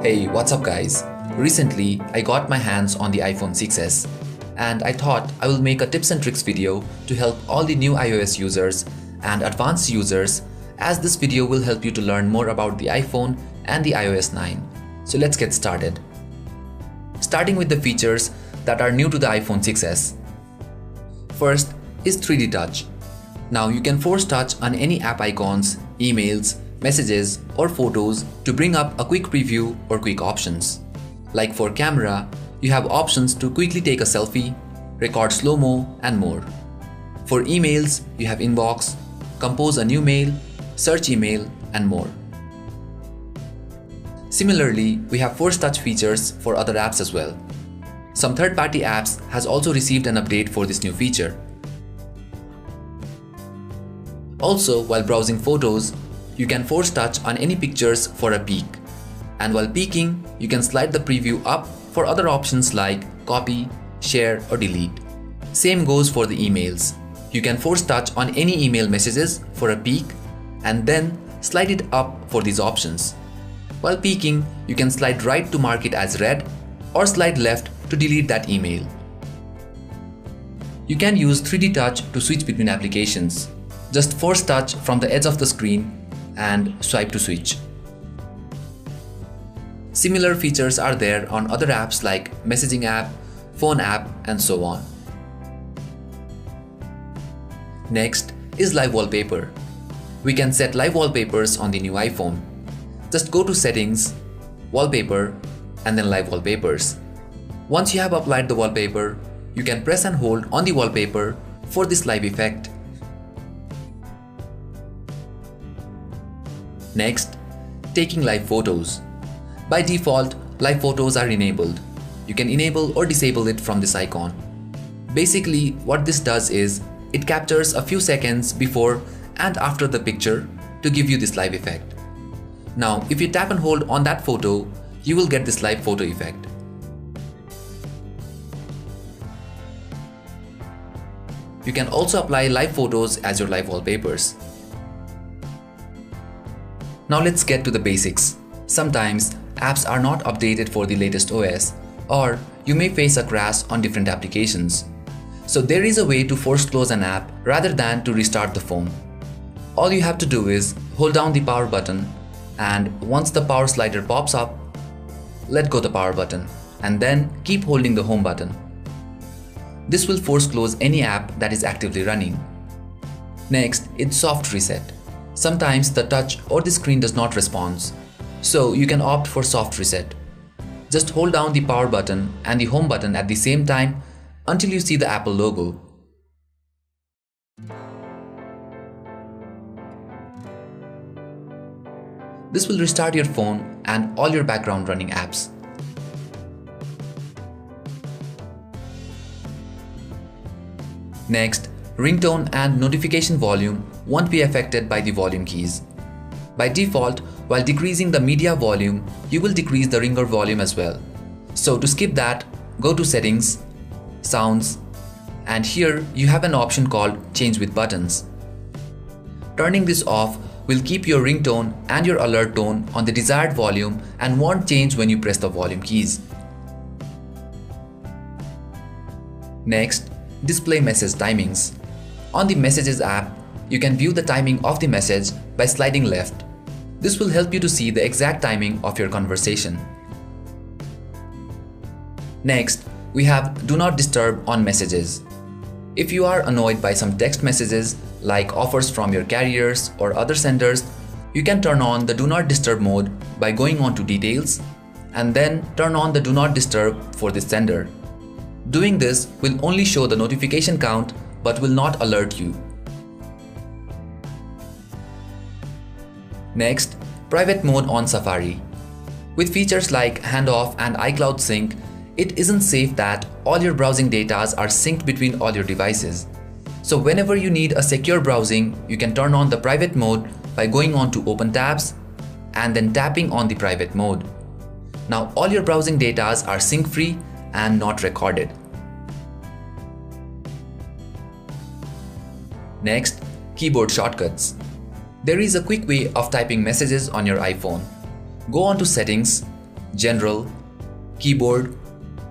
Hey, what's up guys? Recently, I got my hands on the iPhone 6s and I thought I will make a tips and tricks video to help all the new iOS users and advanced users, as this video will help you to learn more about the iPhone and the iOS 9. So let's get started. Starting with the features that are new to the iPhone 6s. First is 3D touch. Now you can force touch on any app icons, emails, messages or photos to bring up a quick preview or quick options. Like for camera, you have options to quickly take a selfie, record slow-mo and more. For emails, you have inbox, compose a new mail, search email and more. Similarly, we have force touch features for other apps as well. Some third-party apps has also received an update for this new feature. Also, while browsing photos, you can force touch on any pictures for a peek. And while peeking, you can slide the preview up for other options like copy, share or delete. Same goes for the emails. You can force touch on any email messages for a peek and then slide it up for these options. While peeking, you can slide right to mark it as read or slide left to delete that email. You can use 3D touch to switch between applications. Just force touch from the edge of the screen and swipe to switch. Similar features are there on other apps like messaging app, phone app and so on. Next is live wallpaper. We can set live wallpapers on the new iPhone. Just go to settings, wallpaper and then live wallpapers. Once you have applied the wallpaper, you can press and hold on the wallpaper for this live effect. Next, taking live photos. By default, live photos are enabled. You can enable or disable it from this icon. Basically, what this does is, it captures a few seconds before and after the picture to give you this live effect. Now, if you tap and hold on that photo, you will get this live photo effect. You can also apply live photos as your live wallpapers. Now let's get to the basics. Sometimes apps are not updated for the latest OS, or you may face a crash on different applications. So there is a way to force close an app rather than to restart the phone. All you have to do is hold down the power button, and once the power slider pops up, let go the power button and then keep holding the home button. This will force close any app that is actively running. Next, it's soft reset. Sometimes the touch or the screen does not respond, so you can opt for soft reset. Just hold down the power button and the home button at the same time until you see the Apple logo. This will restart your phone and all your background running apps. Next, ringtone and notification volume won't be affected by the volume keys. By default, while decreasing the media volume, you will decrease the ringer volume as well. So to skip that, go to settings, sounds, and here you have an option called change with buttons. Turning this off will keep your ringtone and your alert tone on the desired volume and won't change when you press the volume keys. Next, display message timings. On the Messages app, you can view the timing of the message by sliding left. This will help you to see the exact timing of your conversation. Next, we have Do Not Disturb on Messages. If you are annoyed by some text messages like offers from your carriers or other senders, you can turn on the Do Not Disturb mode by going on to Details and then turn on the Do Not Disturb for this sender. Doing this will only show the notification count but will not alert you. Next, private mode on Safari. With features like handoff and iCloud sync, it isn't safe that all your browsing data are synced between all your devices. So whenever you need a secure browsing, you can turn on the private mode by going on to Open tabs and then tapping on the private mode. Now all your browsing data are sync-free and not recorded. Next, keyboard shortcuts. There is a quick way of typing messages on your iPhone. Go on to Settings, General, Keyboard,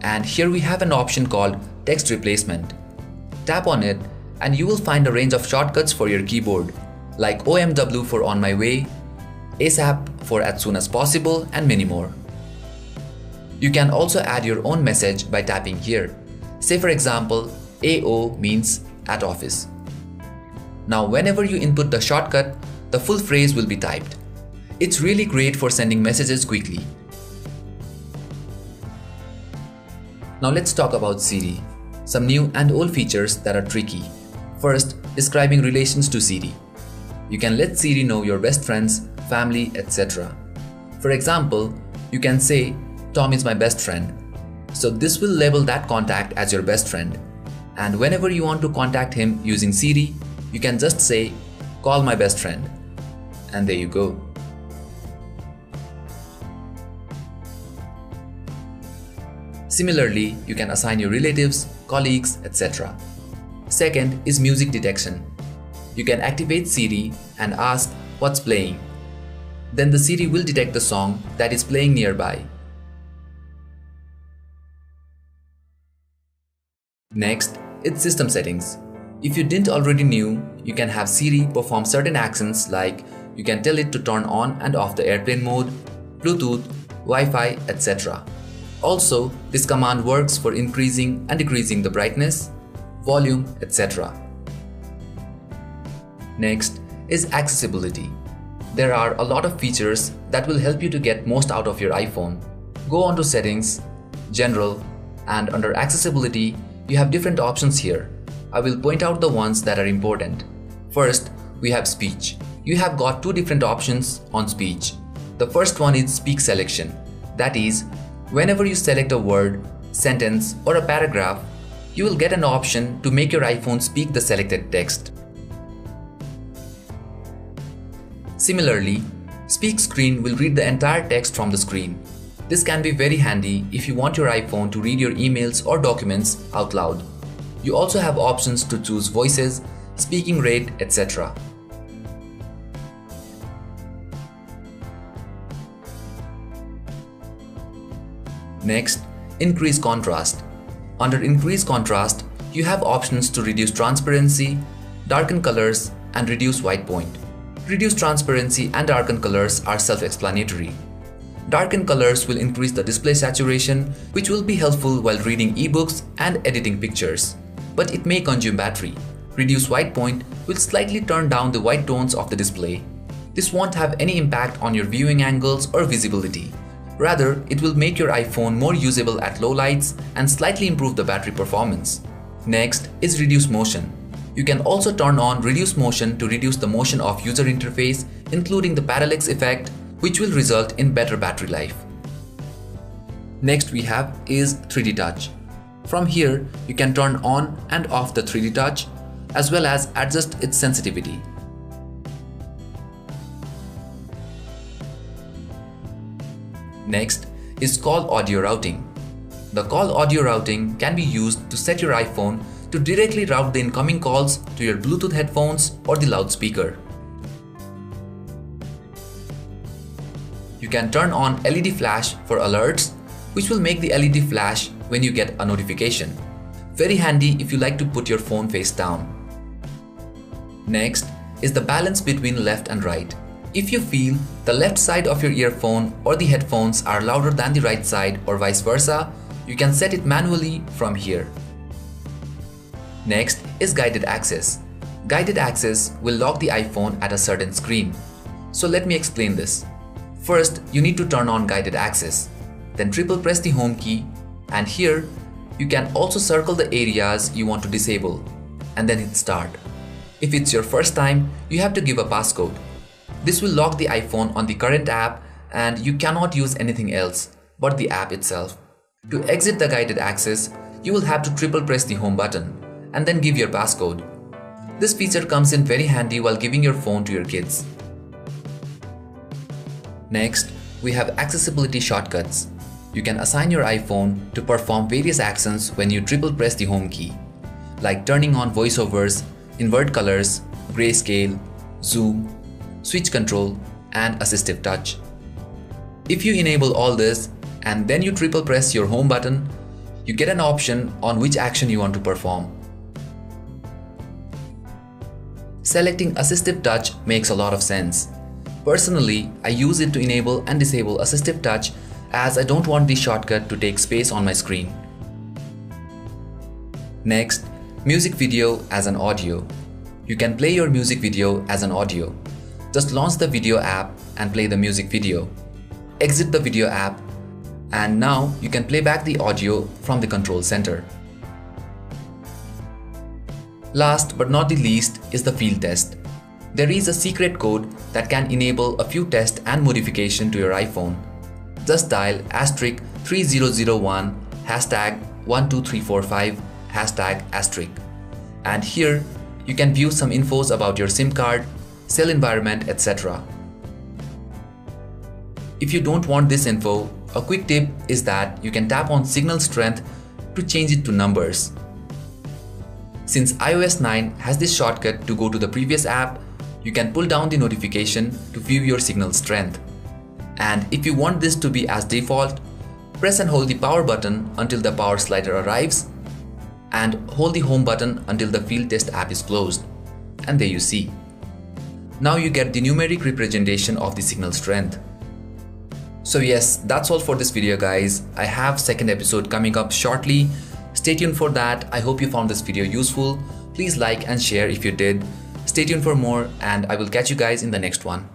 and here we have an option called Text Replacement. Tap on it and you will find a range of shortcuts for your keyboard, like OMW for On My Way, ASAP for As Soon As Possible, and many more. You can also add your own message by tapping here. Say for example, AO means at office. Now whenever you input the shortcut, the full phrase will be typed. It's really great for sending messages quickly. Now let's talk about Siri. Some new and old features that are tricky. First, describing relations to Siri. You can let Siri know your best friends, family, etc. For example, you can say, Tom is my best friend. So this will label that contact as your best friend. And whenever you want to contact him using Siri, you can just say, call my best friend. And there you go. Similarly, you can assign your relatives, colleagues, etc. Second is music detection. You can activate Siri and ask what's playing. Then the Siri will detect the song that is playing nearby. Next, it's system settings. If you didn't already knew, you can have Siri perform certain actions like you can tell it to turn on and off the airplane mode, Bluetooth, Wi-Fi, etc. Also, this command works for increasing and decreasing the brightness, volume, etc. Next is accessibility. There are a lot of features that will help you to get most out of your iPhone. Go on to Settings, General, and under Accessibility, you have different options here. I will point out the ones that are important. First, we have Speech. You have got two different options on Speech. The first one is Speak Selection. That is, whenever you select a word, sentence, or a paragraph, you will get an option to make your iPhone speak the selected text. Similarly, Speak Screen will read the entire text from the screen. This can be very handy if you want your iPhone to read your emails or documents out loud. You also have options to choose voices, speaking rate, etc. Next, Increase Contrast. Under Increase Contrast, you have options to reduce transparency, darken colors, and reduce white point. Reduce transparency and darken colors are self-explanatory. Darken colors will increase the display saturation, which will be helpful while reading ebooks and editing pictures, but it may consume battery. Reduce white point will slightly turn down the white tones of the display. This won't have any impact on your viewing angles or visibility. Rather, it will make your iPhone more usable at low lights and slightly improve the battery performance. Next is Reduce Motion. You can also turn on Reduce Motion to reduce the motion of user interface, including the parallax effect, which will result in better battery life. Next we have is 3D Touch. From here, you can turn on and off the 3D Touch, as well as adjust its sensitivity. Next is Call Audio Routing. The Call Audio Routing can be used to set your iPhone to directly route the incoming calls to your Bluetooth headphones or the loudspeaker. You can turn on LED flash for alerts, which will make the LED flash when you get a notification. Very handy if you like to put your phone face down. Next is the balance between left and right. If you feel the left side of your earphone or the headphones are louder than the right side or vice versa, you can set it manually from here. Next is Guided Access. Guided Access will lock the iPhone at a certain screen. So let me explain this. First, you need to turn on Guided Access. Then triple press the home key, and here you can also circle the areas you want to disable and then hit start. If it's your first time, you have to give a passcode. This will lock the iPhone on the current app and you cannot use anything else but the app itself. To exit the Guided Access, you will have to triple press the home button and then give your passcode. This feature comes in very handy while giving your phone to your kids. Next, we have accessibility shortcuts. You can assign your iPhone to perform various actions when you triple press the home key, like turning on voiceovers, invert colors, grayscale, zoom, switch control, and assistive touch. If you enable all this, and then you triple press your home button, you get an option on which action you want to perform. Selecting Assistive Touch makes a lot of sense. Personally, I use it to enable and disable Assistive Touch as I don't want this shortcut to take space on my screen. Next, Music Video as an audio. You can play your music video as an audio. Just launch the video app and play the music video. Exit the video app, and now you can play back the audio from the control center. Last but not the least is the field test. There is a secret code that can enable a few tests and modification to your iPhone. Just dial *3001 #12345 #*, and here you can view some infos about your SIM card, cell environment, etc. If you don't want this info, a quick tip is that you can tap on signal strength to change it to numbers. Since iOS 9 has this shortcut to go to the previous app, you can pull down the notification to view your signal strength. And if you want this to be as default, press and hold the power button until the power slider arrives, and hold the home button until the field test app is closed. And there you see. Now you get the numeric representation of the signal strength. So yes, that's all for this video guys. I have second episode coming up shortly. Stay tuned for that. I hope you found this video useful. Please like and share if you did. Stay tuned for more, and I will catch you guys in the next one.